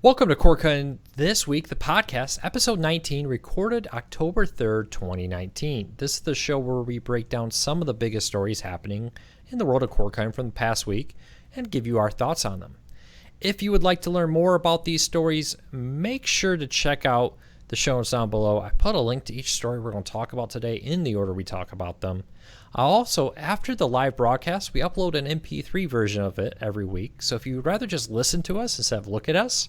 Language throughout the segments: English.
Welcome to Cord Cutting This Week, the podcast, episode 19, recorded October 3rd, 2019. This is the show where we break down some of the biggest stories happening in the world of cord cutting from the past week and give you our thoughts on them. If you would like to learn more about these stories, make sure to check out the show notes down below. I put a link to each story we're going to talk about today in the order we talk about them. Also, after the live broadcast, we upload an MP3 version of it every week. So if you'd rather just listen to us instead of look at us,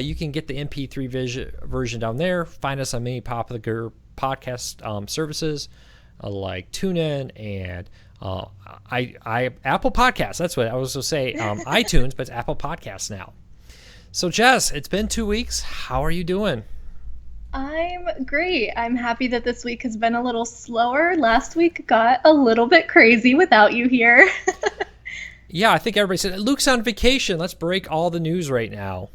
you can get the MP3 version down there. Find us on many popular podcast services like TuneIn and Apple Podcasts. That's what I was going to say. iTunes, but it's Apple Podcasts now. So, Jess, it's been 2 weeks. How are you doing? I'm great. I'm happy that this week has been a little slower. Last week got a little bit crazy without you here. Yeah, I think everybody said, Luke's on vacation. Let's break all the news right now.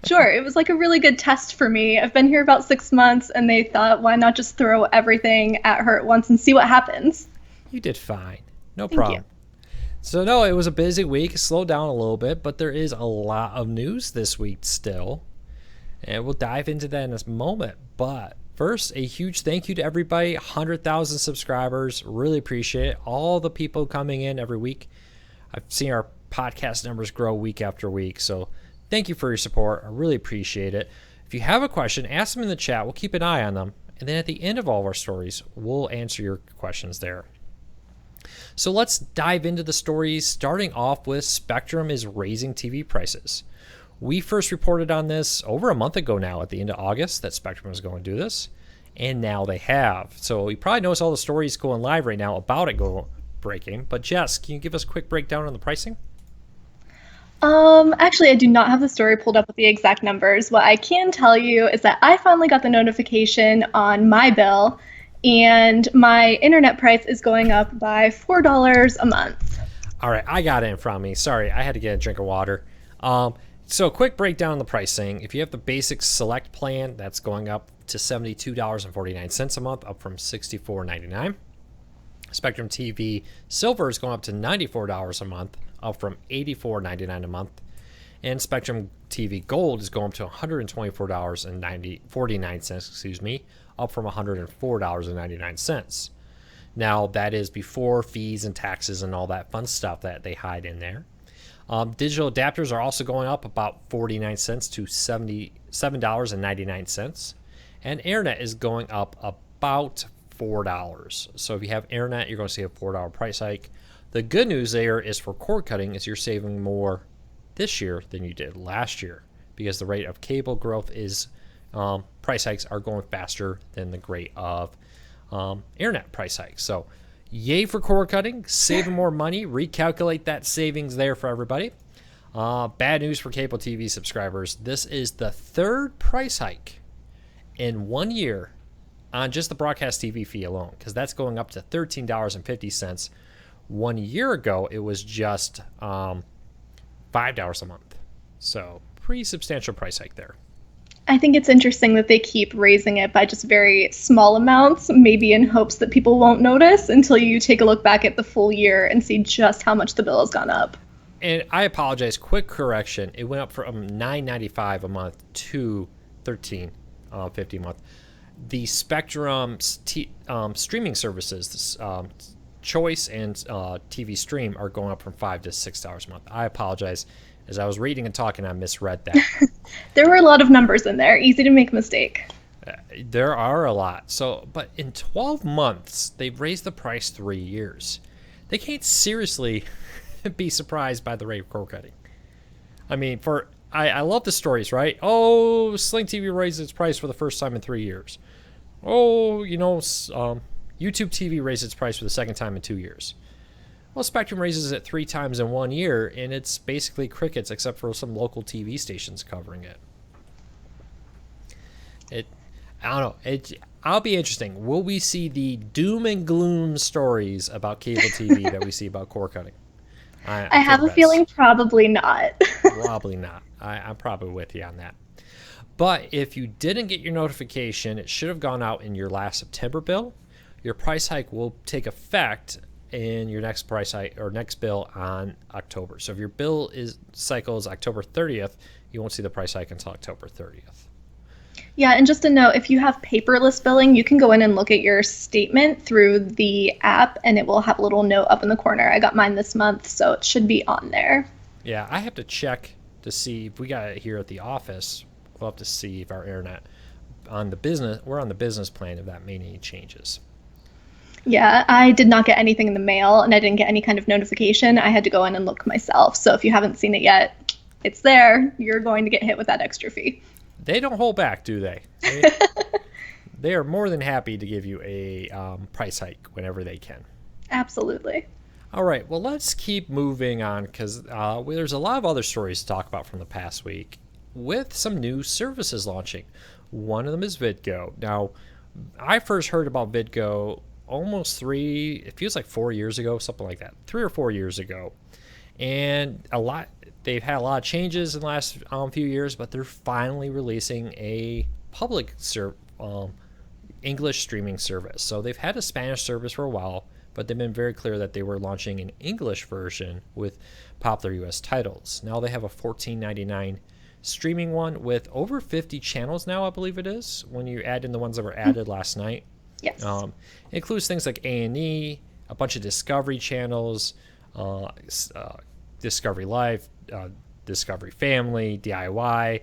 Sure, it was like a really good test for me. I've been here about 6 months, and they thought, why not just throw everything at her at once and see what happens? You did fine. No Thank problem. you. So, no, it was a busy week. It slowed down a little bit, but there is a lot of news this week still. And we'll dive into that in a moment. But first, a huge thank you to everybody. 100,000 subscribers. Really appreciate it. All the people coming in every week. I've seen our podcast numbers grow week after week. So thank you for your support. I really appreciate it. If you have a question, ask them in the chat. We'll keep an eye on them. And then at the end of all of our stories, we'll answer your questions there. So let's dive into the stories, starting off with Spectrum is raising TV prices. We first reported on this over a month ago now at the end of August that Spectrum was going to do this, and now they have. So you probably notice all the stories going live right now about it breaking. But Jess, can you give us a quick breakdown on the pricing? Actually, I do not have the story pulled up with the exact numbers. What I can tell you is that I finally got the notification on my bill, and my internet price is going up by $4 a month. All right, I got it in front of me. Sorry, I had to get a drink of water. So quick breakdown on the pricing. If you have the basic select plan, that's going up to $72.49 a month, up from $64.99. Spectrum TV Silver is going up to $94 a month, up from $84.99 a month. And Spectrum TV Gold is going up to $124.49, up from $104.99. Now, that is before fees and taxes and all that fun stuff that they hide in there. Digital adapters are also going up about 49 cents to $77.99. And internet is going up about $4. So if you have internet, you're going to see a $4 price hike. The good news there is for cord cutting is you're saving more this year than you did last year because the rate of cable growth is price hikes are going faster than the rate of internet price hikes. So yay for cord cutting, saving more money, recalculate that savings there for everybody. Bad news for cable TV subscribers. This is the third price hike in 1 year on just the broadcast TV fee alone, because that's going up to $13.50. 1 year ago, it was just $5 a month. So pretty substantial price hike there. I think it's interesting that they keep raising it by just very small amounts, maybe in hopes that people won't notice until you take a look back at the full year and see just how much the bill has gone up. And I apologize, quick correction. It went up from $9.95 a month to $13.50 a month. The Spectrum streaming services, Choice and TV Stream, are going up from $5 to $6 a month. I apologize. As I was reading and talking, I misread that. There were a lot of numbers in there. Easy to make a mistake. There are a lot. So, but in 12 months, they've raised the price 3 years. They can't seriously be surprised by the rate of cord cutting. I mean, I love the stories, right? Oh, Sling TV raised its price for the first time in 3 years. Oh, YouTube TV raised its price for the second time in 2 years. Well, Spectrum raises it 3 times in 1 year, and it's basically crickets except for some local TV stations covering it. I don't know. I'll be interesting. Will we see the doom and gloom stories about cable TV that we see about cord cutting? I have a feeling probably not. Probably not. I'm probably with you on that. But if you didn't get your notification, it should have gone out in your last September bill. Your price hike will take effect in your next price hike or next bill on October. So if your bill cycle is October 30th, you won't see the price hike until October 30th. Yeah, and just a note, if you have paperless billing, you can go in and look at your statement through the app, and it will have a little note up in the corner. I got mine this month, so it should be on there. Yeah, I have to check to see if we got it here at the office. We'll have to see if our internet we're on the business plan, if that made any changes. Yeah, I did not get anything in the mail, and I didn't get any kind of notification. I had to go in and look myself. So if you haven't seen it yet, it's there. You're going to get hit with that extra fee. They don't hold back, do they? They are more than happy to give you a price hike whenever they can. Absolutely. All right, well, let's keep moving on because there's a lot of other stories to talk about from the past week with some new services launching. One of them is Vidgo. Now, I first heard about Vidgo it feels like 4 years ago, something like that, 3 or 4 years ago. And they've had a lot of changes in the last few years, but they're finally releasing a public English streaming service. So they've had a Spanish service for a while, but they've been very clear that they were launching an English version with popular U.S. titles. Now they have a $14.99 streaming one with over 50 channels now, I believe it is, when you add in the ones that were added last night. Yes. It includes things like A&E, a bunch of Discovery channels, Discovery Life, Discovery Family, DIY,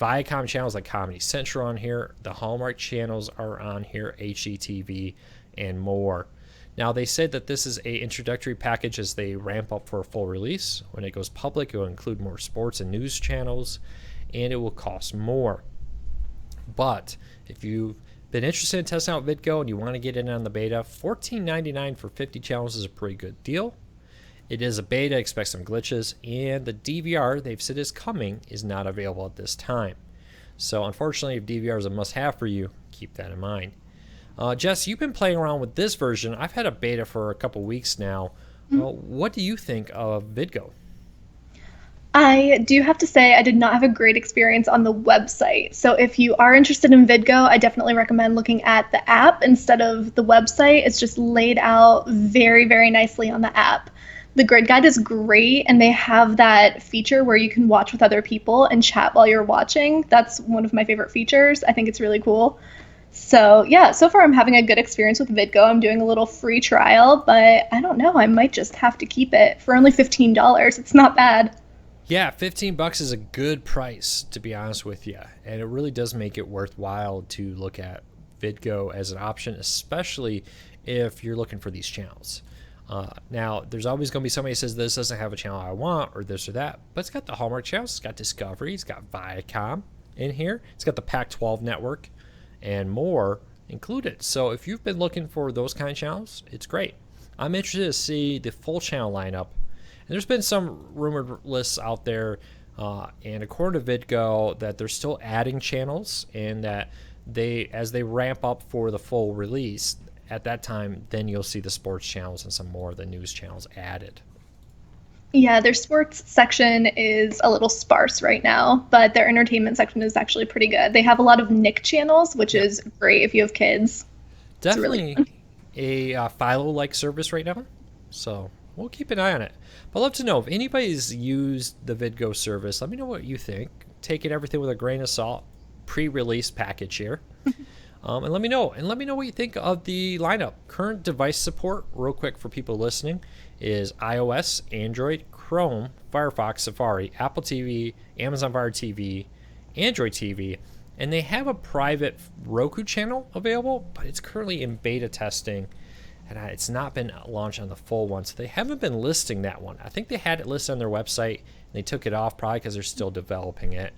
Viacom channels like Comedy Central on here. The Hallmark channels are on here, HGTV, and more. Now, they said that this is a introductory package as they ramp up for a full release. When it goes public, it will include more sports and news channels, and it will cost more. But if you've been interested in testing out Vidgo and you want to get in on the beta, $14.99 for 50 channels is a pretty good deal. It is a beta, expect some glitches, and the DVR they've said is coming is not available at this time. So unfortunately, if DVR is a must-have for you, keep that in mind. Jess, you've been playing around with this version. I've had a beta for a couple weeks now. What do you think of Vidgo? I do have to say I did not have a great experience on the website. So if you are interested in Vidgo, I definitely recommend looking at the app instead of the website. It's just laid out very, very nicely on the app. The grid guide is great, and they have that feature where you can watch with other people and chat while you're watching. That's one of my favorite features. I think it's really cool. So yeah, so far I'm having a good experience with Vidgo. I'm doing a little free trial, but I don't know, I might just have to keep it for only $15. It's not bad. Yeah, $15 is a good price, to be honest with you. And it really does make it worthwhile to look at Vidgo as an option, especially if you're looking for these channels. Now, there's always going to be somebody who says this doesn't have a channel I want or this or that, but it's got the Hallmark channels, it's got Discovery, it's got Viacom in here, it's got the Pac-12 network, and more included. So if you've been looking for those kind of channels, it's great. I'm interested to see the full channel lineup. And there's been some rumored lists out there, and according to Vidgo, that they're still adding channels, and that as they ramp up for the full release, at that time, then you'll see the sports channels and some more of the news channels added. Yeah, their sports section is a little sparse right now, but their entertainment section is actually pretty good. They have a lot of Nick channels, which is great if you have kids. Definitely a Philo-like service right now, so we'll keep an eye on it. But I'd love to know if anybody's used the Vidgo service. Let me know what you think. Taking everything with a grain of salt. Pre-release package here. And let me know. And let me know what you think of the lineup. Current device support, real quick for people listening, is iOS, Android, Chrome, Firefox, Safari, Apple TV, Amazon Fire TV, Android TV, and they have a private Roku channel available, but it's currently in beta testing, and it's not been launched on the full one, so they haven't been listing that one. I think they had it listed on their website, and they took it off probably because they're still developing it.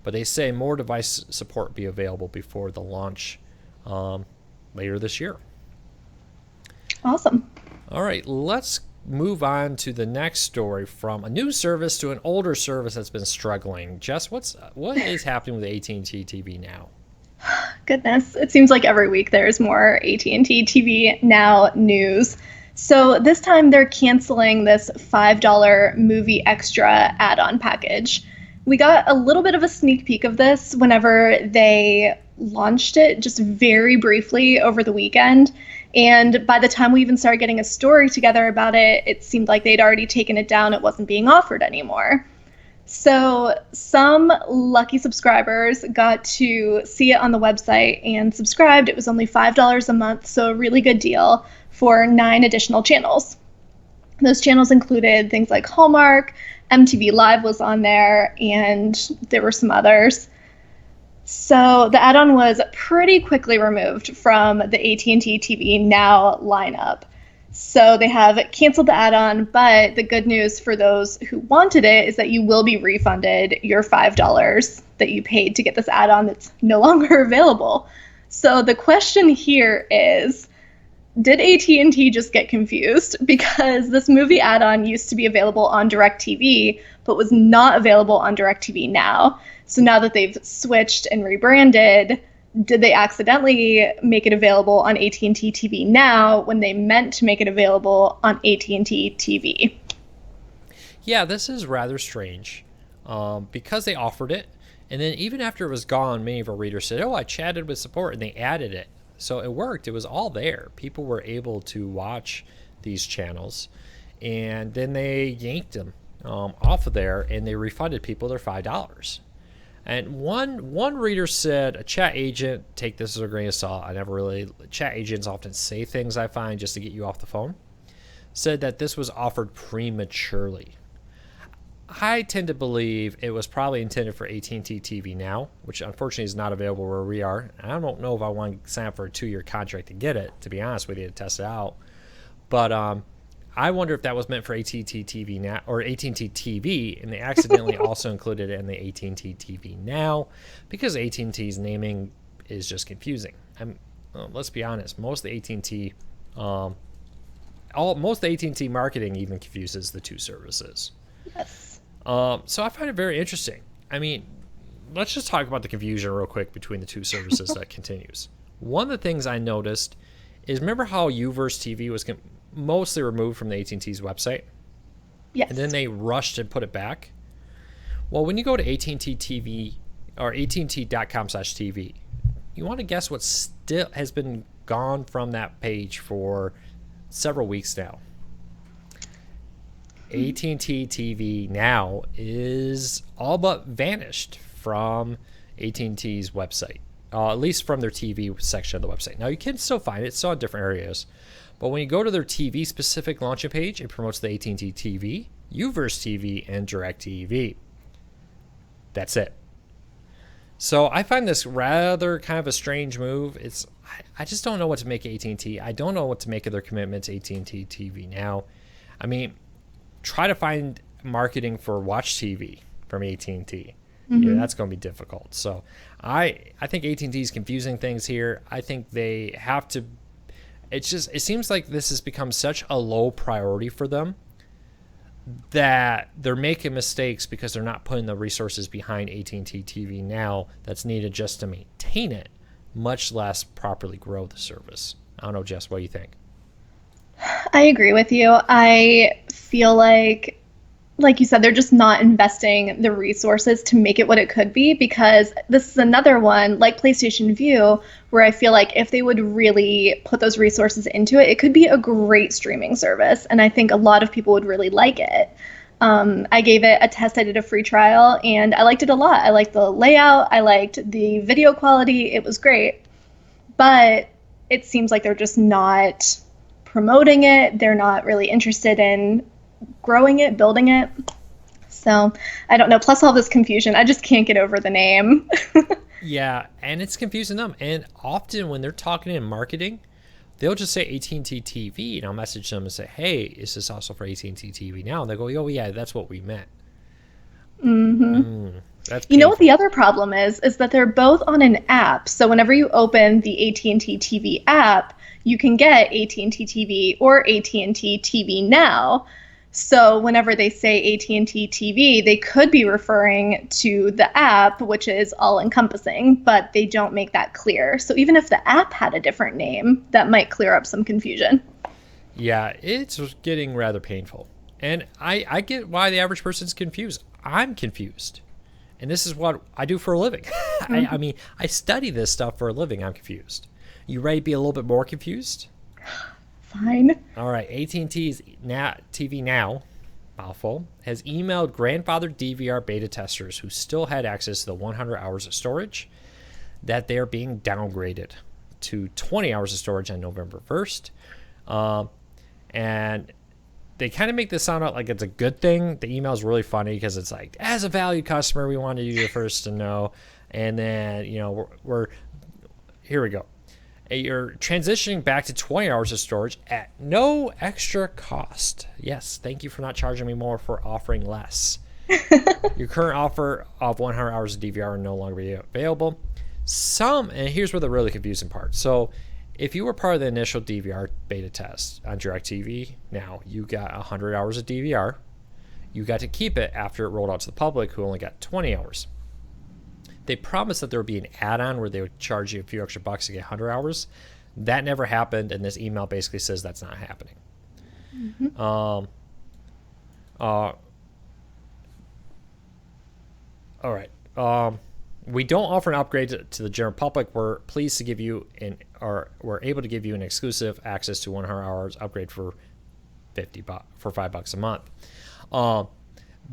But they say more device support will be available before the launch later this year. Awesome. All right, let's move on to the next story, from a new service to an older service that's been struggling. Jess, what is happening with AT&T TV now? Goodness, it seems like every week there's more AT&T TV Now news. So this time they're canceling this $5 movie extra add-on package. We got a little bit of a sneak peek of this whenever they launched it just very briefly over the weekend. And by the time we even started getting a story together about it, it seemed like they'd already taken it down. It wasn't being offered anymore. So some lucky subscribers got to see it on the website and subscribed. It was only $5 a month, so a really good deal for 9 additional channels. Those channels included things like Hallmark, MTV Live was on there, and there were some others. So the add-on was pretty quickly removed from the AT&T TV Now lineup. So they have canceled the add-on, but the good news for those who wanted it is that you will be refunded your $5 that you paid to get this add-on that's no longer available. So the question here is, did AT&T just get confused? Because this movie add-on used to be available on DirecTV, but was not available on DirecTV Now. So now that they've switched and rebranded, did they accidentally make it available on AT&T TV Now when they meant to make it available on AT&T TV? Yeah, this is rather strange because they offered it. And then even after it was gone, many of our readers said, oh, I chatted with support, and they added it. So it worked. It was all there. People were able to watch these channels. And then they yanked them off of there, and they refunded people their $5. And one reader said, a chat agent, take this as a grain of salt, chat agents often say things I find just to get you off the phone, said that this was offered prematurely. I tend to believe it was probably intended for AT&T TV Now, which unfortunately is not available where we are. And I don't know if I want to sign up for a 2-year contract to get it, to be honest with you, to test it out. But I wonder if that was meant for AT&T TV Now or AT&T TV, and they accidentally also included it in the AT&T TV Now because AT&T's naming is just confusing. Let's be honest, most of the AT&T marketing even confuses the two services. Yes. So I find it very interesting. I mean, let's just talk about the confusion real quick between the two services that continues. One of the things I noticed is, remember how Uverse TV was mostly removed from the AT&T's website? Yes. And then they rushed and put it back? Well, when you go to AT&T TV or AT&T.com/TV, you want to guess what still has been gone from that page for several weeks now? AT&T TV Now is all but vanished from AT&T's website, at least from their TV section of the website. Now, you can still find it. It's still in different areas. But when you go to their TV-specific launching page, it promotes the AT&T TV, Uverse TV, and DirecTV. That's it. So I find this rather kind of a strange move. I just don't know what to make of AT&T. I don't know what to make of their commitment to AT&T TV Now. I mean, try to find marketing for Watch TV from AT&T. Mm-hmm. Yeah, that's going to be difficult. So I think AT&T is confusing things here. I think they have to. It seems like this has become such a low priority for them that they're making mistakes because they're not putting the resources behind AT&T TV Now that's needed just to maintain it, much less properly grow the service. I don't know, Jess, what do you think? I agree with you. I feel like you said, they're just not investing the resources to make it what it could be, because this is another one like PlayStation Vue where I feel like if they would really put those resources into it, it could be a great streaming service. And I think a lot of people would really like it. I gave it a test. I did a free trial and I liked it a lot. I liked the layout. I liked the video quality. It was great. But it seems like they're just not promoting it. They're not really interested in growing it, building it. So I don't know. Plus all this confusion, I just can't get over the name. Yeah, and it's confusing them. And often when they're talking in marketing, they'll just say AT&T TV, and I'll message them and say, hey, is this also for AT&T TV Now? And they go, oh yeah, that's what we meant. Mm-hmm. That's you know what the other problem is that they're both on an app. So whenever you open the AT&T TV app, you can get AT&T TV or AT&T TV Now. So whenever they say AT&T TV, they could be referring to the app, which is all-encompassing, but they don't make that clear. So even if the app had a different name, that might clear up some confusion. Yeah, it's getting rather painful. And I get why the average person's confused. I'm confused. And this is what I do for a living. I mean, I study this stuff for a living. I'm confused. You ready to be a little bit more confused? Fine. All right. AT&T's TV Now, mouthful, has emailed grandfathered DVR beta testers who still had access to the 100 hours of storage that they are being downgraded to 20 hours of storage on November 1st. And they kind of make this sound out like it's a good thing. The email is really funny because it's like, as a valued customer, we wanted you the first to know. And then, we're here we go. You're transitioning back to 20 hours of storage at no extra cost. Yes, thank you for not charging me more for offering less. Your current offer of 100 hours of DVR will no longer be available. And here's where the really confusing part. So if you were part of the initial DVR beta test on DirecTV, now you got 100 hours of DVR. You got to keep it after it rolled out to the public, who only got 20 hours. They promised that there would be an add-on where they would charge you a few extra bucks to get 100 hours. That never happened, and this email basically says that's not happening. Mm-hmm. All right. We don't offer an upgrade to the general public. We're pleased to give you we're able to give you an exclusive access to 100 hours upgrade for $5 a month.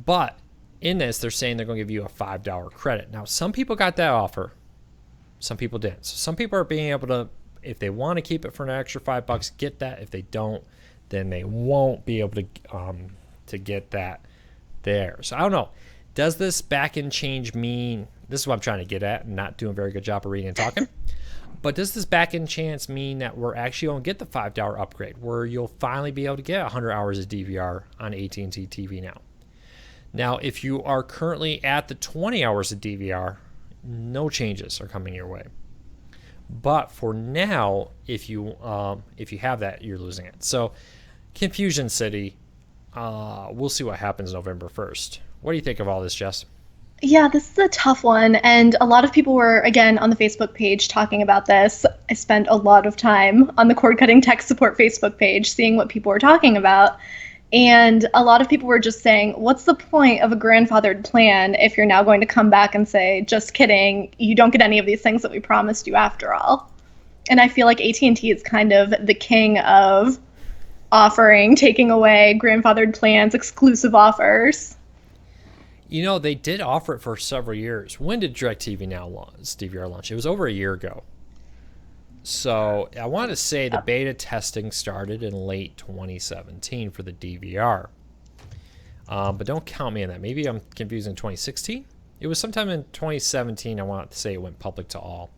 But in this, they're saying they're going to give you a $5 credit. Now, some people got that offer. Some people didn't. So some people are being able to, if they want to keep it for an extra $5, get that. If they don't, then they won't be able to get that there. So I don't know. Does this back-end change mean, this is what I'm trying to get at, and not doing a very good job of reading and talking, but does this back-end chance mean that we're actually going to get the $5 upgrade, where you'll finally be able to get 100 hours of DVR on AT&T TV Now? Now, if you are currently at the 20 hours of DVR, no changes are coming your way. But for now, if you have that, you're losing it. So, Confusion City, we'll see what happens November 1st. What do you think of all this, Jess? Yeah, this is a tough one. And a lot of people were, again, on the Facebook page talking about this. I spent a lot of time on the Cord Cutting Tech Support Facebook page seeing what people were talking about. And a lot of people were just saying, what's the point of a grandfathered plan if you're now going to come back and say, just kidding, you don't get any of these things that we promised you after all? And I feel like AT&T is kind of the king of taking away grandfathered plans, exclusive offers. They did offer it for several years. When did DirecTV Now launch, DVR launch? It was over a year ago. So I want to say the beta testing started in late 2017 for the DVR. But don't count me on that. Maybe I'm confusing 2016. It was sometime in 2017. I want to say it went public to all.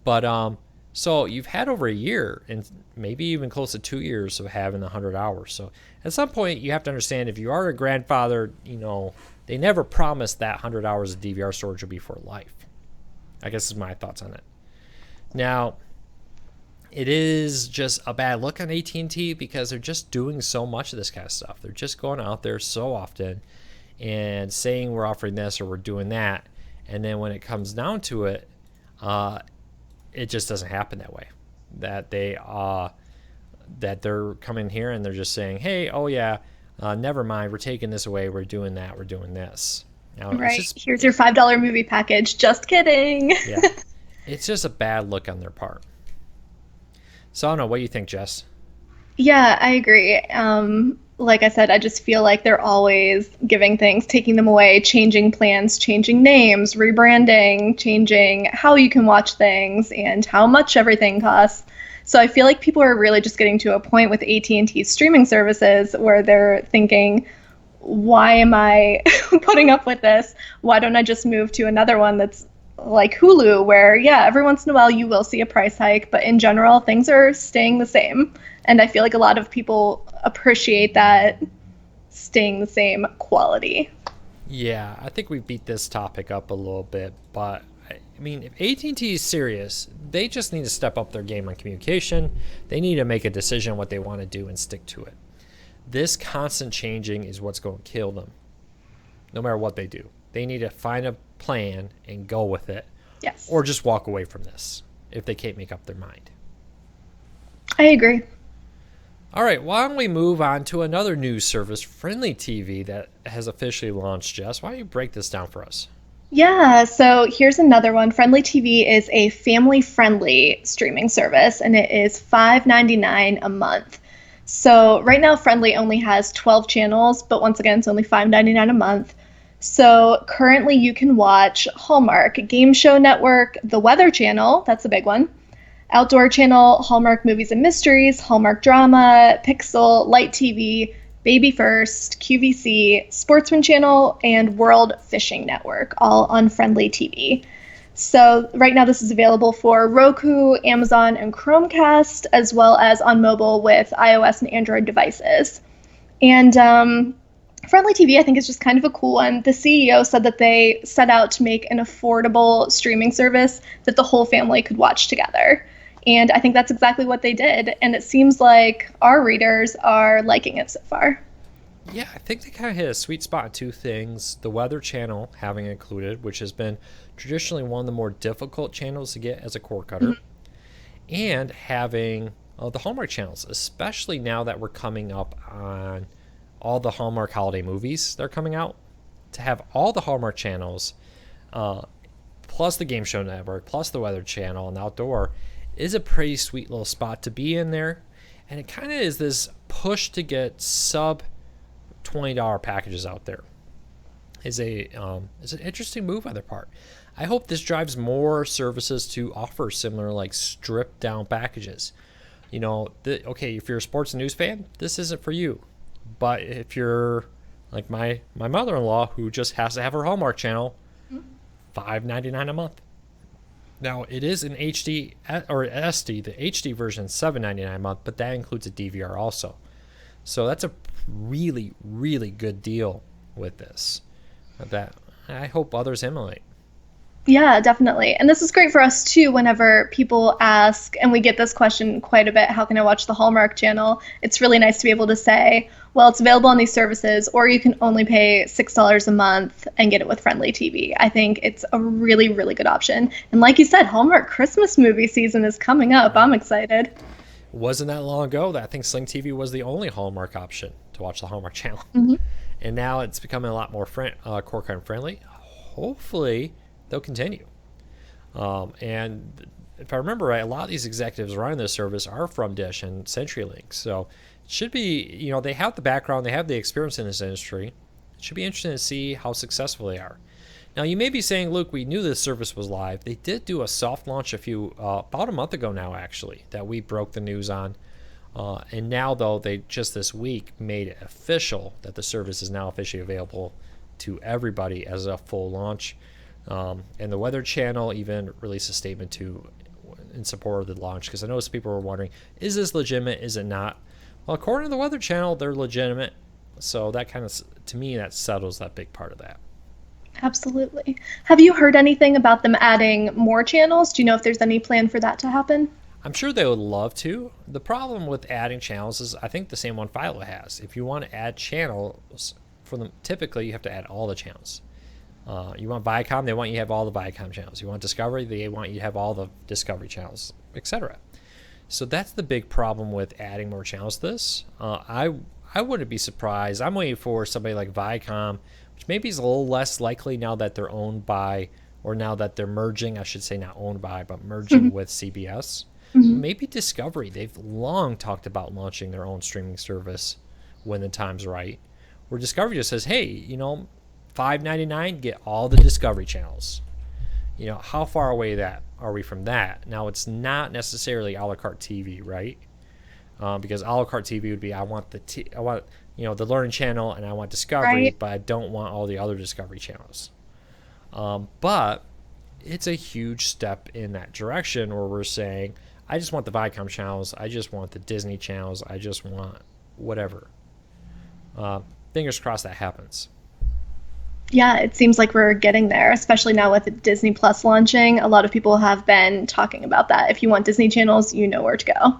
But so you've had over a year and maybe even close to 2 years of having the 100 hours. So at some point you have to understand, if you are a grandfather, they never promised that 100 hours of DVR storage will be for life. I guess is my thoughts on it. Now, it is just a bad look on AT&T because they're just doing so much of this kind of stuff. They're just going out there so often and saying we're offering this or we're doing that. And then when it comes down to it, it just doesn't happen that way. That they're coming here and they're just saying, hey, oh yeah, never mind, we're taking this away, we're doing that, we're doing this. Now, right, here's your $5 movie package. Just kidding. Yeah, it's just a bad look on their part. So I don't know. What do you think, Jess? Yeah, I agree. Like I said, I just feel like they're always giving things, taking them away, changing plans, changing names, rebranding, changing how you can watch things and how much everything costs. So I feel like people are really just getting to a point with AT&T streaming services where they're thinking, why am I putting up with this? Why don't I just move to another one that's like Hulu, where, yeah, every once in a while you will see a price hike, but in general, things are staying the same. And I feel like a lot of people appreciate that staying the same quality. Yeah, I think we beat this topic up a little bit, but I mean, if AT&T is serious, they just need to step up their game on communication. They need to make a decision on what they want to do and stick to it. This constant changing is what's going to kill them, no matter what they do. They need to find a plan and go with it. Yes. Or just walk away from this if they can't make up their mind. I agree. All right, why don't we move on to another news service, Frndly TV, that has officially launched, Jess. Why don't you break this down for us? Yeah, so here's another one. Frndly TV is a family-friendly streaming service, and it is $5.99 a month. So right now, Frndly only has 12 channels, but once again, it's only $5.99 a month. So currently, you can watch Hallmark, Game Show Network, The Weather Channel, that's a big one, Outdoor Channel, Hallmark Movies and Mysteries, Hallmark Drama, Pixel, Light TV, Baby First, QVC, Sportsman Channel, and World Fishing Network, all on Frndly TV. So right now this is available for Roku, Amazon, and Chromecast, as well as on mobile with iOS and Android devices. And Frndly TV, I think, is just kind of a cool one. The CEO said that they set out to make an affordable streaming service that the whole family could watch together. And I think that's exactly what they did. And it seems like our readers are liking it so far. Yeah, I think they kind of hit a sweet spot on two things. The Weather Channel having included, which has been traditionally one of the more difficult channels to get as a cord cutter, and having the Hallmark channels, especially now that we're coming up on all the Hallmark holiday movies that are coming out. To have all the Hallmark channels, plus the Game Show Network, plus the Weather Channel and Outdoor, is a pretty sweet little spot to be in there. And it kind of is this push to get sub $20 packages out there. Is an interesting move on their part. I hope this drives more services to offer similar like stripped down packages. You know, okay, if you're a sports and news fan, this isn't for you. But if you're like my mother-in-law who just has to have her Hallmark channel, $5.99 a month. Now, it is an HD or SD. The HD version is $7.99 a month, but that includes a DVR also. So that's a really, really good deal with this that I hope others emulate. Yeah, definitely. And this is great for us too whenever people ask, and we get this question quite a bit, how can I watch the Hallmark channel? It's really nice to be able to say, well, it's available on these services, or you can only pay $6 a month and get it with Frndly TV. I think it's a really, really good option. And like you said, Hallmark Christmas movie season is coming up. I'm excited. It wasn't that long ago that I think Sling TV was the only Hallmark option to watch the Hallmark channel. And now it's becoming a lot more cord cutting friendly. Hopefully, they'll continue. And if I remember right, a lot of these executives running this service are from Dish and CenturyLink. So it should be, they have the background, they have the experience in this industry. It should be interesting to see how successful they are. Now, you may be saying, Luke, we knew this service was live. They did do a soft launch about a month ago now, actually, that we broke the news on. And now, though, they just this week made it official that the service is now officially available to everybody as a full launch. And the Weather Channel even released a statement in support of the launch, because I noticed people were wondering, is this legitimate? Is it not? Well, according to the Weather Channel, they're legitimate. So that kind of, to me, that settles that big part of that. Absolutely. Have you heard anything about them adding more channels? Do you know if there's any plan for that to happen? I'm sure they would love to. The problem with adding channels is I think the same one Philo has. If you want to add channels for them, typically you have to add all the channels. You want Viacom, they want you to have all the Viacom channels. You want Discovery, they want you to have all the Discovery channels, etc. So that's the big problem with adding more channels to this. I wouldn't be surprised. I'm waiting for somebody like Viacom, which maybe is a little less likely now that they're owned by, or now that they're merging, I should say not owned by, but merging with CBS. Maybe Discovery. They've long talked about launching their own streaming service when the time's right, where Discovery just says, hey, $5.99, get all the Discovery channels. How far away are we from that? Now, it's not necessarily a la carte TV, right? Because a la carte TV would be, I want the Learning Channel and I want Discovery, Right. but I don't want all the other Discovery channels. But it's a huge step in that direction where we're saying, I just want the Viacom channels, I just want the Disney channels, I just want whatever. Fingers crossed that happens. Yeah, it seems like we're getting there, especially now with Disney Plus launching. A lot of people have been talking about that. If you want Disney channels, you know where to go.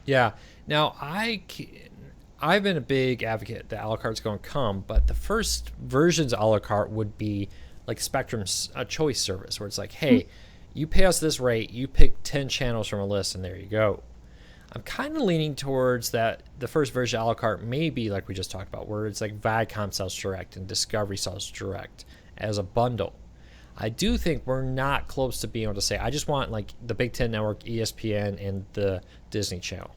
Yeah. Now, I've been a big advocate that a la carte's going to come, but the first versions of a la carte would be like Spectrum's choice service, where it's like, hey, you pay us this rate, you pick 10 channels from a list, and there you go. I'm kind of leaning towards that the first version of a la carte may be like we just talked about, where it's like Viacom sells direct and Discovery sells direct as a bundle. I do think we're not close to being able to say, I just want like the Big Ten Network, ESPN, and the Disney Channel.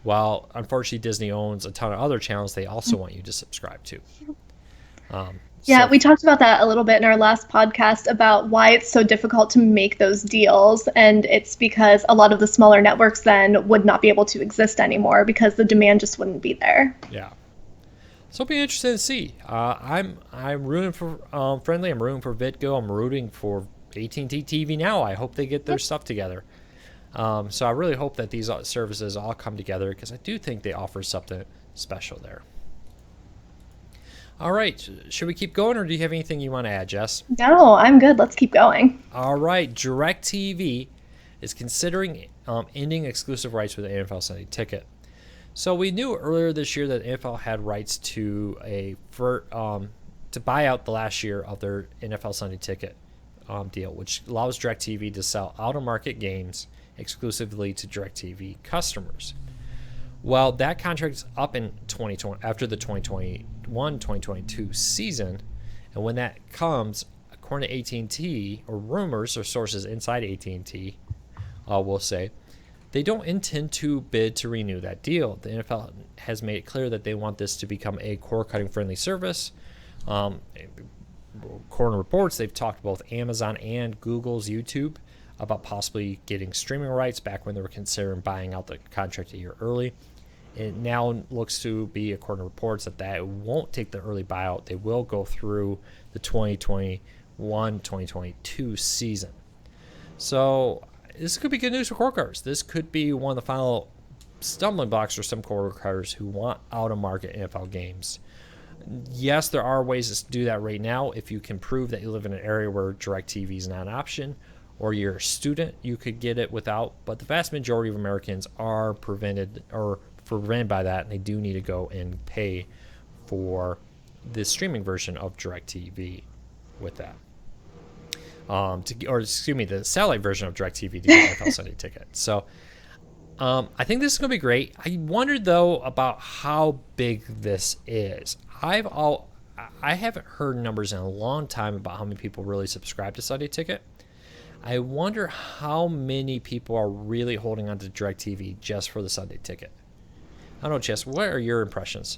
While unfortunately Disney owns a ton of other channels, they also want you to subscribe to. Yeah, we talked about that a little bit in our last podcast about why it's so difficult to make those deals. And it's because a lot of the smaller networks then would not be able to exist anymore because the demand just wouldn't be there. Yeah. So it'll be interesting to see. I'm rooting for Frndly. I'm rooting for Vidgo. I'm rooting for AT&T TV now. I hope they get their stuff together. So I really hope that these services all come together because I do think they offer something special there. All right. Should we keep going, or do you have anything you want to add, Jess? No, I'm good. Let's keep going. All right. DirecTV is considering ending exclusive rights with the NFL Sunday Ticket. So we knew earlier this year that the NFL had rights to to buy out the last year of their NFL Sunday Ticket deal, which allows DirecTV to sell out-of-market games exclusively to DirecTV customers. Well, that contract is up in 2020 after the 2021-2022 season, and when that comes, according to AT&T, or rumors or sources inside AT&T, will say, they don't intend to bid to renew that deal. The NFL has made it clear that they want this to become a cord-cutting friendly service. According to reports, they've talked to both Amazon and Google's YouTube about possibly getting streaming rights back when they were considering buying out the contract a year early. It now looks to be, according to reports, that won't take the early buyout. They will go through the 2021-2022 season. So this could be good news for cord cutters. This could be one of the final stumbling blocks for some cord cutters who want out-of-market NFL games. Yes, there are ways to do that right now. If you can prove that you live in an area where DirecTV is not an option, or you're a student, you could get it without. But the vast majority of Americans are prevented by that, and they do need to go and pay for the streaming version of DirecTV with that. The satellite version of DirecTV to get NFL Sunday Ticket. So I think this is going to be great. I wondered, though, about how big this is. I haven't heard numbers in a long time about how many people really subscribe to Sunday Ticket. I wonder how many people are really holding on to DirecTV just for the Sunday Ticket. I don't know, Jess, what are your impressions?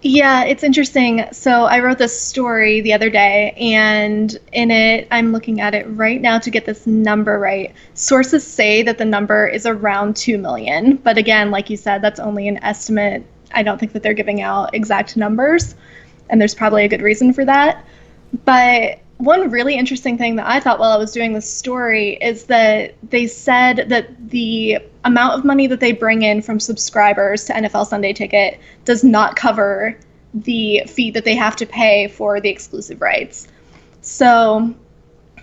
Yeah, it's interesting. So I wrote this story the other day, and in it, I'm looking at it right now to get this number right. Sources say that the number is around 2 million. But again, like you said, that's only an estimate. I don't think that they're giving out exact numbers, and there's probably a good reason for that. But one really interesting thing that I thought while I was doing this story is that they said that the amount of money that they bring in from subscribers to NFL Sunday Ticket does not cover the fee that they have to pay for the exclusive rights. So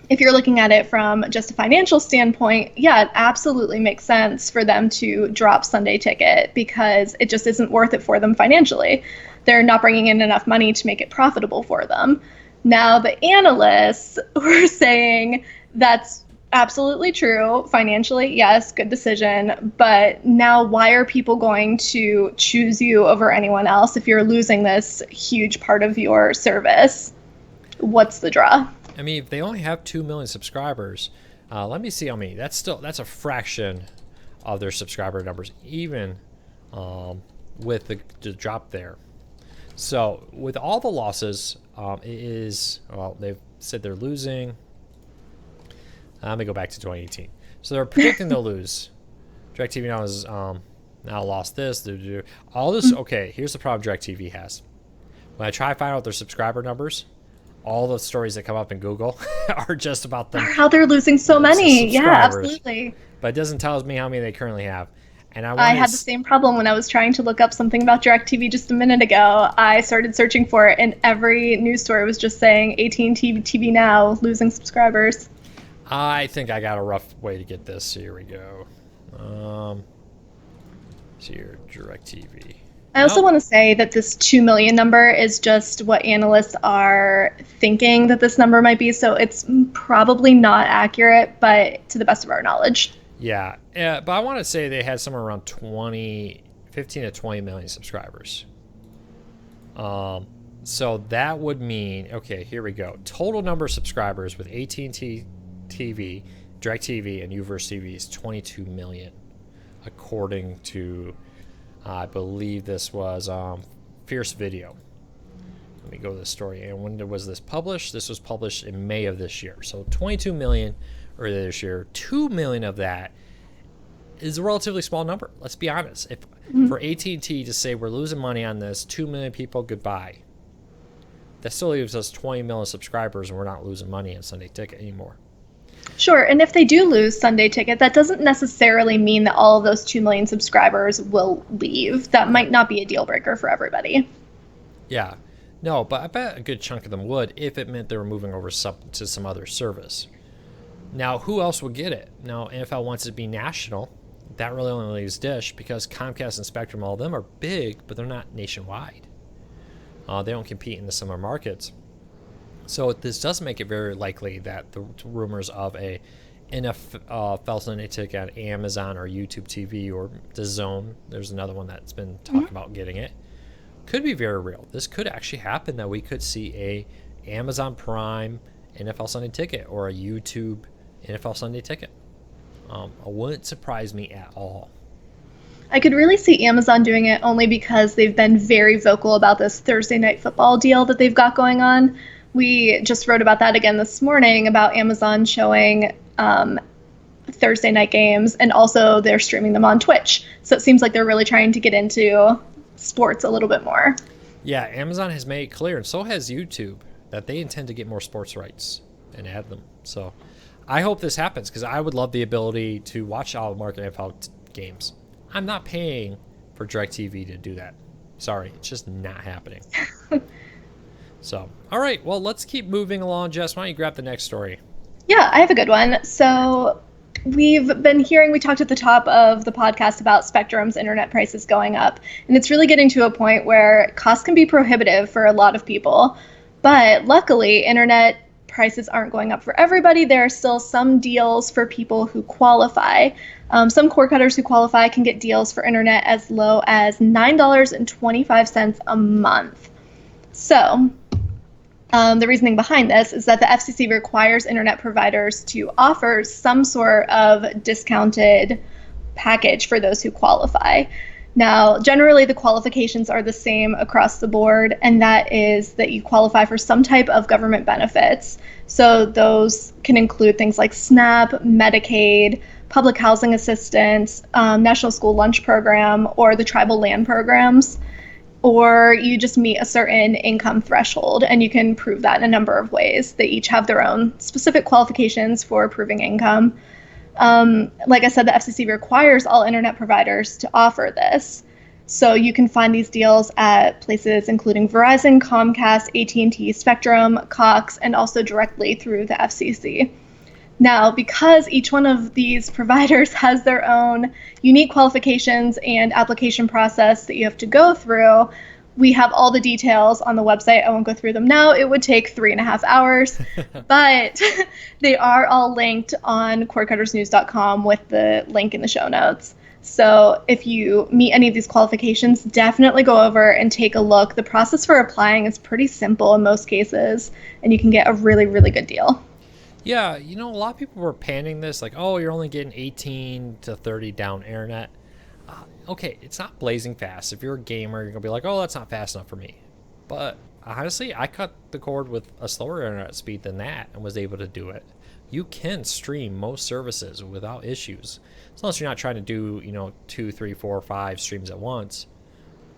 if you're looking at it from just a financial standpoint, yeah, it absolutely makes sense for them to drop Sunday Ticket because it just isn't worth it for them financially. They're not bringing in enough money to make it profitable for them. Now, the analysts were saying that's absolutely true. Financially, yes, good decision. But now why are people going to choose you over anyone else if you're losing this huge part of your service? What's the draw? I mean, if they only have 2 million subscribers, let me see how many. That's a fraction of their subscriber numbers, even with the drop there. So with all the losses, they've said they're losing. Let me go back to 2018. So they're predicting they'll lose. DirecTV now has now lost this. All this. Okay, here's the problem DirecTV has. When I try to find out their subscriber numbers, all the stories that come up in Google are just about them. How they're losing so many. Yeah, absolutely. But it doesn't tell me how many they currently have. And I had the same problem when I was trying to look up something about DirecTV just a minute ago. I started searching for it, and every news story was just saying AT&T TV now losing subscribers. I think I got a rough way to get this. Here we go. Here, DirecTV. I also want to say that this 2 million number is just what analysts are thinking that this number might be, so it's probably not accurate, but to the best of our knowledge. Yeah, but I want to say they had somewhere around 15 to 20 million subscribers. So that would mean, okay, here we go. Total number of subscribers with AT&T TV, DirecTV, and Uverse TV is 22 million, according to, I believe this was Fierce Video. Let me go to the story. And when was this published? This was published in May of this year. So 22 million earlier this year. 2 million of that is a relatively small number. Let's be honest. If for AT&T to say we're losing money on this, 2 million people, goodbye. That still leaves us 20 million subscribers, and we're not losing money on Sunday Ticket anymore. Sure, and if they do lose Sunday Ticket, that doesn't necessarily mean that all of those 2 million subscribers will leave. That might not be a deal breaker for everybody. Yeah. No, but I bet a good chunk of them would if it meant they were moving over to some other service. Now, who else would get it? Now, NFL wants it to be national. That really only leaves Dish because Comcast and Spectrum, all of them are big, but they're not nationwide. They don't compete in the similar markets. So this does make it very likely that the rumors of a NFL Sunday Ticket on Amazon or YouTube TV or DAZN, there's another one that's been talking about getting it, could be very real. This could actually happen, that we could see a Amazon Prime NFL Sunday Ticket or a YouTube NFL Sunday Ticket. It wouldn't surprise me at all. I could really see Amazon doing it only because they've been very vocal about this Thursday night football deal that they've got going on. We just wrote about that again this morning, about Amazon showing Thursday night games, and also they're streaming them on Twitch. So it seems like they're really trying to get into sports a little bit more. Yeah, Amazon has made it clear, and so has YouTube, that they intend to get more sports rights and add them. So I hope this happens, because I would love the ability to watch all market NFL games. I'm not paying for DirecTV to do that. Sorry, it's just not happening. So, all right, well, let's keep moving along. Jess, why don't you grab the next story? Yeah, I have a good one. So we've been hearing, we talked at the top of the podcast about Spectrum's internet prices going up, and it's really getting to a point where costs can be prohibitive for a lot of people. But luckily, internet prices aren't going up for everybody. There are still some deals for people who qualify. Some cord cutters who qualify can get deals for internet as low as $9.25 a month. So the reasoning behind this is that the FCC requires internet providers to offer some sort of discounted package for those who qualify. Now, generally, the qualifications are the same across the board, and that is that you qualify for some type of government benefits. So those can include things like SNAP, Medicaid, public housing assistance, National School Lunch Program, or the tribal land programs. Or you just meet a certain income threshold, and you can prove that in a number of ways. They each have their own specific qualifications for proving income. Like I said, the FCC requires all internet providers to offer this. So you can find these deals at places including Verizon, Comcast, AT&T, Spectrum, Cox, and also directly through the FCC. Now, because each one of these providers has their own unique qualifications and application process that you have to go through, we have all the details on the website. I won't go through them now. It would take 3.5 hours, but they are all linked on cordcuttersnews.com with the link in the show notes. So if you meet any of these qualifications, definitely go over and take a look. The process for applying is pretty simple in most cases, and you can get a really, really good deal. Yeah, you know, a lot of people were panning this, like, oh, you're only getting 18 to 30 down internet. Okay, it's not blazing fast. If you're a gamer, you're going to be like, oh, that's not fast enough for me. But honestly, I cut the cord with a slower internet speed than that and was able to do it. You can stream most services without issues, as long as you're not trying to do, 2, 3, 4, 5 streams at once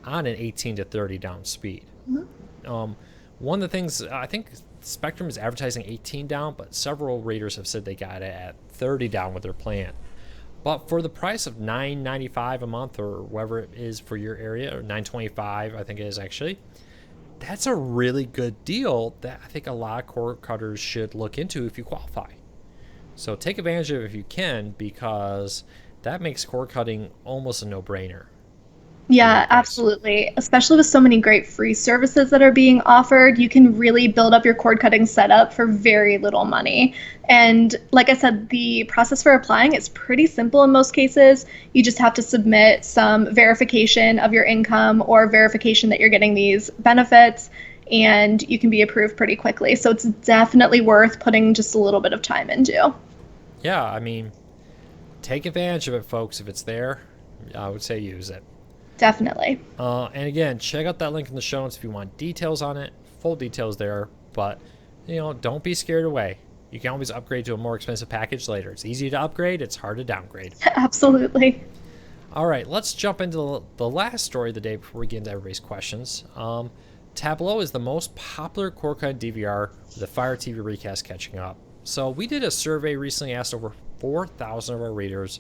on an 18 to 30 down speed. Mm-hmm. One of the things, I think Spectrum is advertising 18 down, but several readers have said they got it at 30 down with their plan. But for the price of $9.95 a month, or whatever it is for your area, or $9.25 I think it is actually, that's a really good deal that I think a lot of cord cutters should look into if you qualify. So take advantage of it if you can, because that makes cord cutting almost a no-brainer. Yeah, absolutely. Especially with so many great free services that are being offered, you can really build up your cord cutting setup for very little money. And like I said, the process for applying is pretty simple in most cases. You just have to submit some verification of your income or verification that you're getting these benefits. and you can be approved pretty quickly. So it's definitely worth putting just a little bit of time into. Yeah, I mean, take advantage of it, folks. If it's there, I would say use it. Definitely. And again, check out that link in the show notes if you want details on it. Full details there. But, don't be scared away. You can always upgrade to a more expensive package later. It's easy to upgrade. It's hard to downgrade. Absolutely. All right, let's jump into the last story of the day before we get into everybody's questions. Tableau is the most popular cord-cutting DVR, with the Fire TV recast catching up. So we did a survey recently, asked over 4,000 of our readers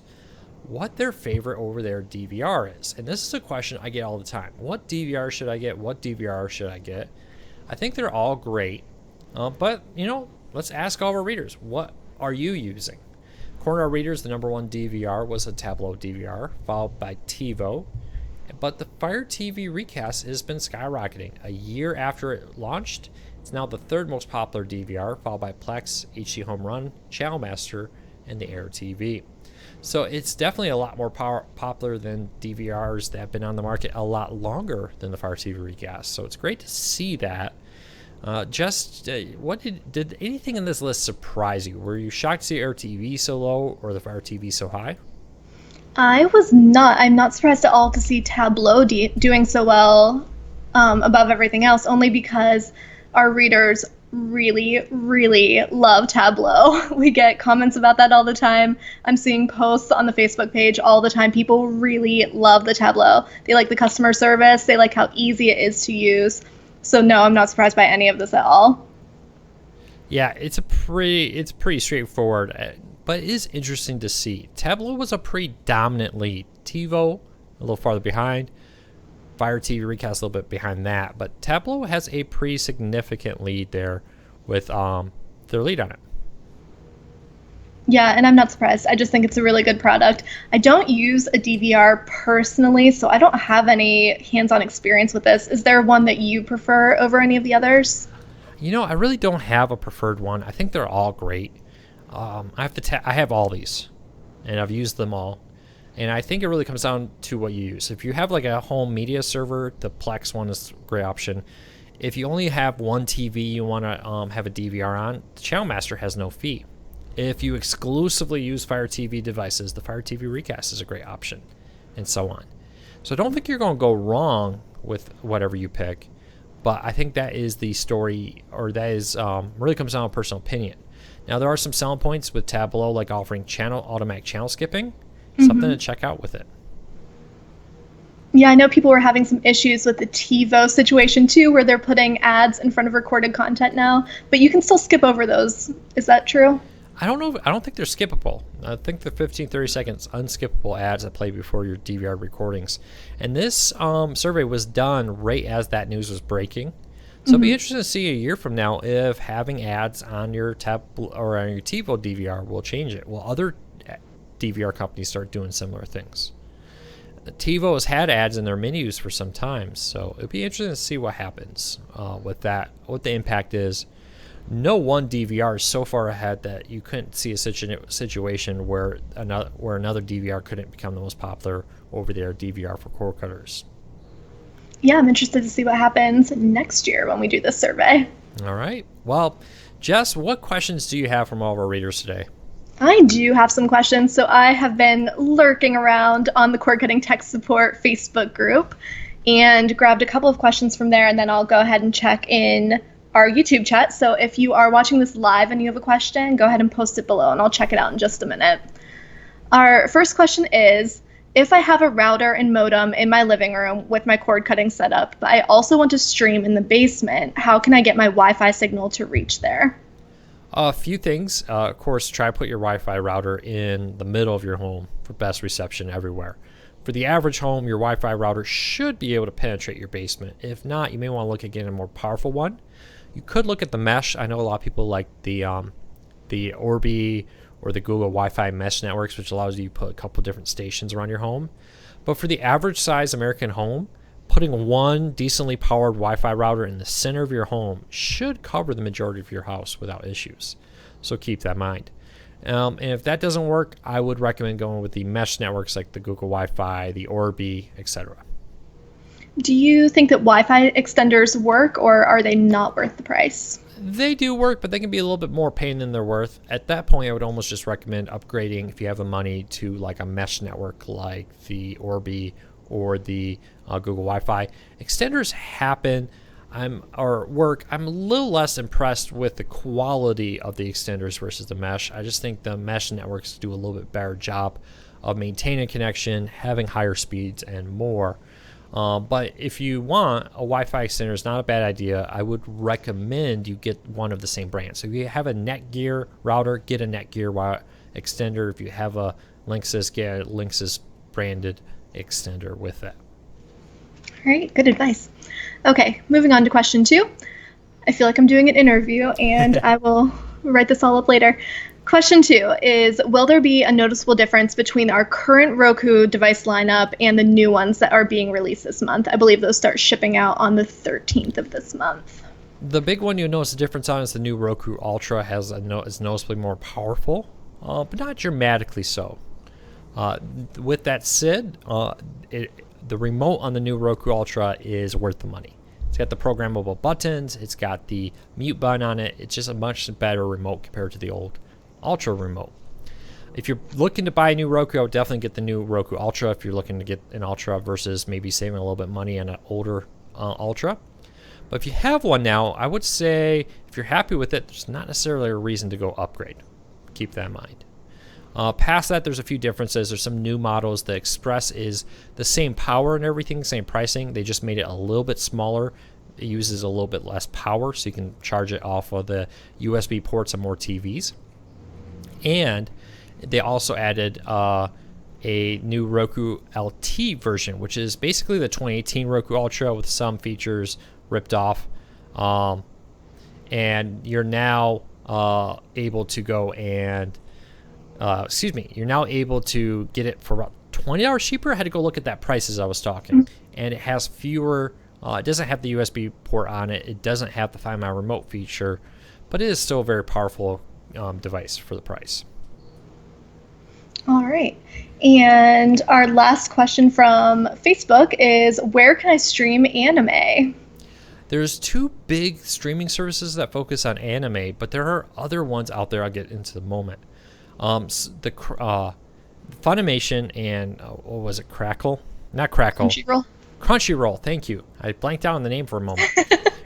what their favorite over-there DVR is. And this is a question I get all the time. What DVR should I get? What DVR should I get? I think they're all great. But, let's ask all of our readers, what are you using? According to our readers, the number one DVR was a Tableau DVR, followed by TiVo. But the Fire TV recast has been skyrocketing. A year after it launched, it's now the third most popular DVR, followed by Plex, HD Home Run, Channel Master, and the Air TV. So it's definitely a lot more popular than DVRs that have been on the market a lot longer than the Fire TV recast. So it's great to see that. Jess, what did anything in this list surprise you? Were you shocked to see Air TV so low or the Fire TV so high? I'm not surprised at all to see Tableau doing so well above everything else, only because our readers really, really love Tableau. We get comments about that all the time. I'm seeing posts on the Facebook page all the time. People really love the Tableau. They like the customer service. They like how easy it is to use. So no, I'm not surprised by any of this at all. Yeah, it's pretty straightforward. But it is interesting to see. Tableau was a pretty dominant lead. TiVo, a little farther behind. Fire TV recast a little bit behind that. But Tableau has a pretty significant lead there with their lead on it. Yeah, and I'm not surprised. I just think it's a really good product. I don't use a DVR personally, so I don't have any hands-on experience with this. Is there one that you prefer over any of the others? I really don't have a preferred one. I think they're all great. I have all these, and I've used them all, and I think it really comes down to what you use. If you have like a home media server, the Plex one is a great option. If you only have one TV you want to have a DVR on, the Channel Master has no fee. If you exclusively use Fire TV devices, the Fire TV Recast is a great option, and so on. So I don't think you're going to go wrong with whatever you pick, but I think that is the story, or that is really comes down to personal opinion. Now, there are some selling points with Tableau, like offering automatic channel skipping. Something to check out with it. Yeah, I know people were having some issues with the TiVo situation too, where they're putting ads in front of recorded content now, but you can still skip over those. Is that true? I don't know. I don't think they're skippable. I think the 15, 30 seconds unskippable ads that play before your DVR recordings. And this survey was done right as that news was breaking. So it'll be interesting to see a year from now if having ads on your Tableau or on your TiVo DVR will change it. Will other DVR companies start doing similar things? TiVo has had ads in their menus for some time, so it'll be interesting to see what happens with that, what the impact is. No one DVR is so far ahead that you couldn't see a situation where another DVR couldn't become the most popular over-the-air DVR for cord cutters. Yeah, I'm interested to see what happens next year when we do this survey. All right. Well, Jess, what questions do you have from all of our readers today? I do have some questions. So I have been lurking around on the Cord Cutting Tech Support Facebook group and grabbed a couple of questions from there, and then I'll go ahead and check in our YouTube chat. So if you are watching this live and you have a question, go ahead and post it below, and I'll check it out in just a minute. Our first question is, if I have a router and modem in my living room with my cord cutting setup, but I also want to stream in the basement, how can I get my Wi-Fi signal to reach there? A few things. Of course, try to put your Wi-Fi router in the middle of your home for best reception everywhere. For the average home, your Wi-Fi router should be able to penetrate your basement. If not, you may want to look again at a more powerful one. You could look at the mesh. I know a lot of people like the Orbi or the Google Wi-Fi mesh networks, which allows you to put a couple different stations around your home. But for the average size American home, putting one decently powered Wi-Fi router in the center of your home should cover the majority of your house without issues. So keep that in mind. And if that doesn't work, I would recommend going with the mesh networks like the Google Wi-Fi, the Orbi, etc. Do you think that Wi-Fi extenders work, or are they not worth the price? They do work, but they can be a little bit more pain than they're worth. At that point, I would almost just recommend upgrading, if you have the money, to like a mesh network like the Orbi or the Google Wi-Fi. Extenders happen or work. I'm a little less impressed with the quality of the extenders versus the mesh. I just think the mesh networks do a little bit better job of maintaining connection, having higher speeds, and more. But if you want, a Wi-Fi extender is not a bad idea. I would recommend you get one of the same brand. So if you have a Netgear router, get a Netgear extender. If you have a Linksys, get a Linksys branded extender with that. All right, good advice. Okay, moving on to question 2. I feel like I'm doing an interview, and I will write this all up later. Question 2 is, will there be a noticeable difference between our current Roku device lineup and the new ones that are being released this month? I believe those start shipping out on the 13th of this month. The big one you'll notice the difference on is the new Roku Ultra is noticeably more powerful, but not dramatically so. With that said, the remote on the new Roku Ultra is worth the money. It's got the programmable buttons. It's got the mute button on it. It's just a much better remote compared to the old Ultra remote. If you're looking to buy a new Roku, I would definitely get the new Roku Ultra if you're looking to get an Ultra versus maybe saving a little bit of money on an older Ultra. But if you have one now, I would say if you're happy with it, there's not necessarily a reason to go upgrade. Keep that in mind. Past that, there's a few differences. There's some new models. The Express is the same power and everything, same pricing. They just made it a little bit smaller. It uses a little bit less power, so you can charge it off of the USB ports on more TVs. And they also added a new Roku LT version, which is basically the 2018 Roku Ultra with some features ripped off. And you're now able to go and you're now able to get it for about $20 cheaper. I had to go look at that price as I was talking. And it has fewer, it doesn't have the USB port on it. It doesn't have the Find My Remote feature, but it is still a very powerful device for the price. All right. And our last question from Facebook is, where can I stream anime? There's 2 big streaming services that focus on anime, but there are other ones out there I'll get into in a moment. The Funimation and what was it? Crackle? Not Crackle. Crunchyroll. Thank you. I blanked out on the name for a moment.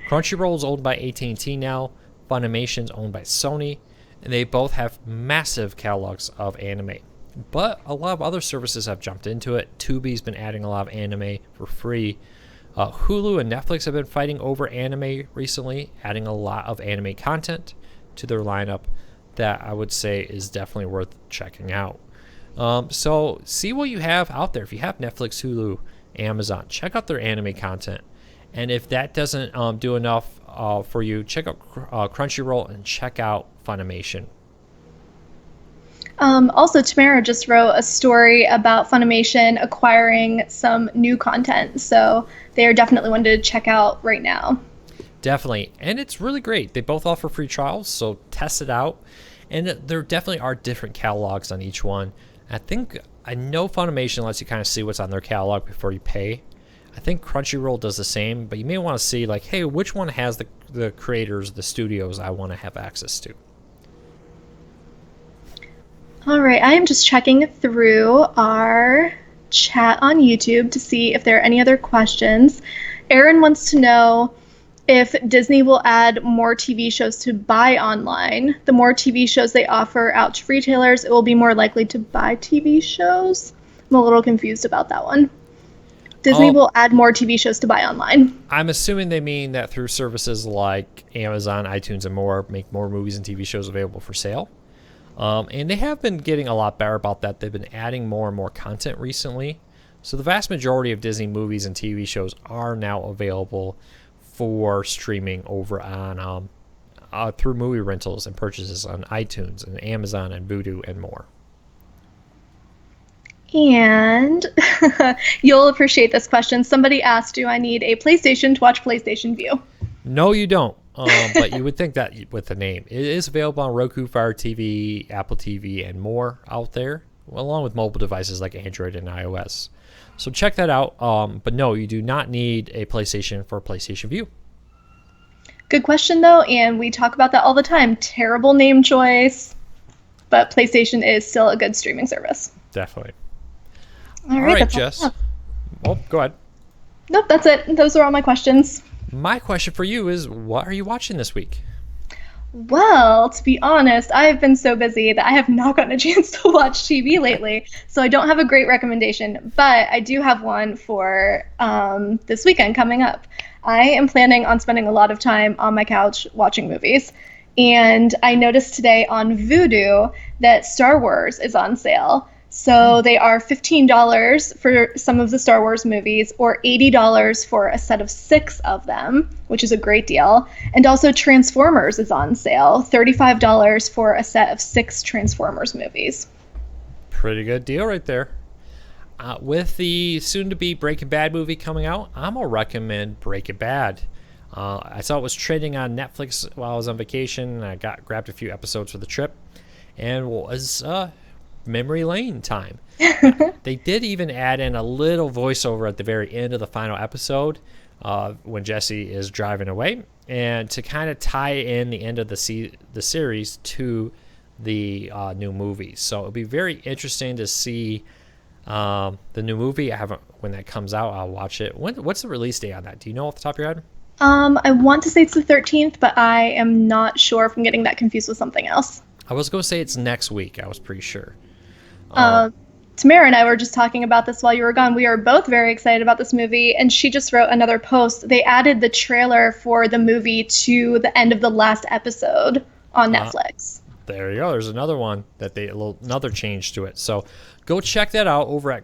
Crunchyroll is owned by AT&T now. Funimation's owned by Sony, and they both have massive catalogs of anime. But a lot of other services have jumped into it. Tubi's been adding a lot of anime for free. Hulu and Netflix have been fighting over anime recently, adding a lot of anime content to their lineup that I would say is definitely worth checking out. So see what you have out there. If you have Netflix, Hulu, Amazon, check out their anime content. And if that doesn't do enough for you, check out Crunchyroll and check out Funimation. Also, Tamara just wrote a story about Funimation acquiring some new content, so they are definitely one to check out right now. Definitely, and it's really great. They both offer free trials, so test it out. And there definitely are different catalogs on each one. I know Funimation lets you kind of see what's on their catalog before you pay. I think Crunchyroll does the same, but you may want to see like, hey, which one has the creators, the studios I want to have access to. All right, I am just checking through our chat on YouTube to see if there are any other questions. Aaron wants to know if Disney will add more TV shows to buy online. The more TV shows they offer out to retailers, it will be more likely to buy TV shows. I'm a little confused about that one. Disney will add more TV shows to buy online. I'm assuming they mean that through services like Amazon, iTunes, and more, make more movies and TV shows available for sale. And they have been getting a lot better about that. They've been adding more and more content recently. So the vast majority of Disney movies and TV shows are now available for streaming over on through movie rentals and purchases on iTunes and Amazon and Vudu and more. And you'll appreciate this question. Somebody asked, do I need a PlayStation to watch PlayStation View? No, you don't. But you would think that with the name. It is available on Roku, Fire TV, Apple TV, and more out there along with mobile devices like Android and iOS. So check that out. But no, you do not need a PlayStation for PlayStation Vue. Good question, though, and we talk about that all the time. Terrible name choice, but PlayStation is still a good streaming service. Definitely. All right, that's Jess. all. Well, go ahead. Nope, that's it. Those are all my questions. My question for you is, what are you watching this week? Well, to be honest, I have been so busy that I have not gotten a chance to watch TV lately, so I don't have a great recommendation, but I do have one for this weekend coming up. I am planning on spending a lot of time on my couch watching movies, and I noticed today on Vudu that Star Wars is on sale. So they are $15 for some of the Star Wars movies, or $80 for a set of 6 of them, which is a great deal. And also Transformers is on sale, $35 for a set of 6 Transformers movies. Pretty good deal right there. With the soon-to-be Breaking Bad movie coming out, I'm going to recommend Breaking Bad. I saw it was trending on Netflix while I was on vacation. I grabbed a few episodes for the trip, and was memory lane time. They did even add in a little voiceover at the very end of the final episode when Jesse is driving away, and to kind of tie in the end of the series to the new movie. So it'll be very interesting to see the new movie. When that comes out, I'll watch it. What's the release date on that? Do you know off the top of your head? I want to say it's the 13th, but I am not sure if I'm getting that confused with something else. I was going to say it's next week. I was pretty sure. Tamara and I were just talking about this while you were gone. We are both very excited about this movie, and she just wrote another post. They added the trailer for the movie to the end of the last episode on Netflix. There you go. There's another one that another change to it. So go check that out over at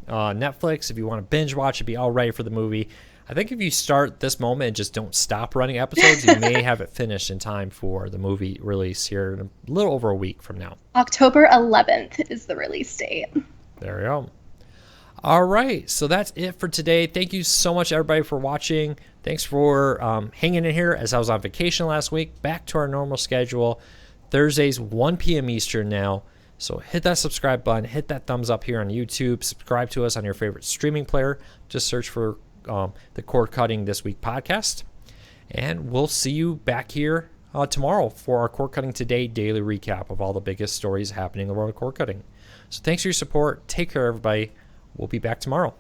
Netflix if you want to binge watch it, be all ready for the movie. I think if you start this moment and just don't stop running episodes, you may have it finished in time for the movie release here in a little over a week from now. October 11th is the release date. There we go. All right, so that's it for today. Thank you so much, everybody, for watching. Thanks for hanging in here as I was on vacation last week. Back to our normal schedule. Thursdays, 1 p.m. Eastern now. So hit that subscribe button. Hit that thumbs up here on YouTube. Subscribe to us on your favorite streaming player. Just search for the Cord Cutting This Week podcast. And we'll see you back here tomorrow for our Cord Cutting Today daily recap of all the biggest stories happening in the world of cord cutting. So thanks for your support. Take care, everybody. We'll be back tomorrow.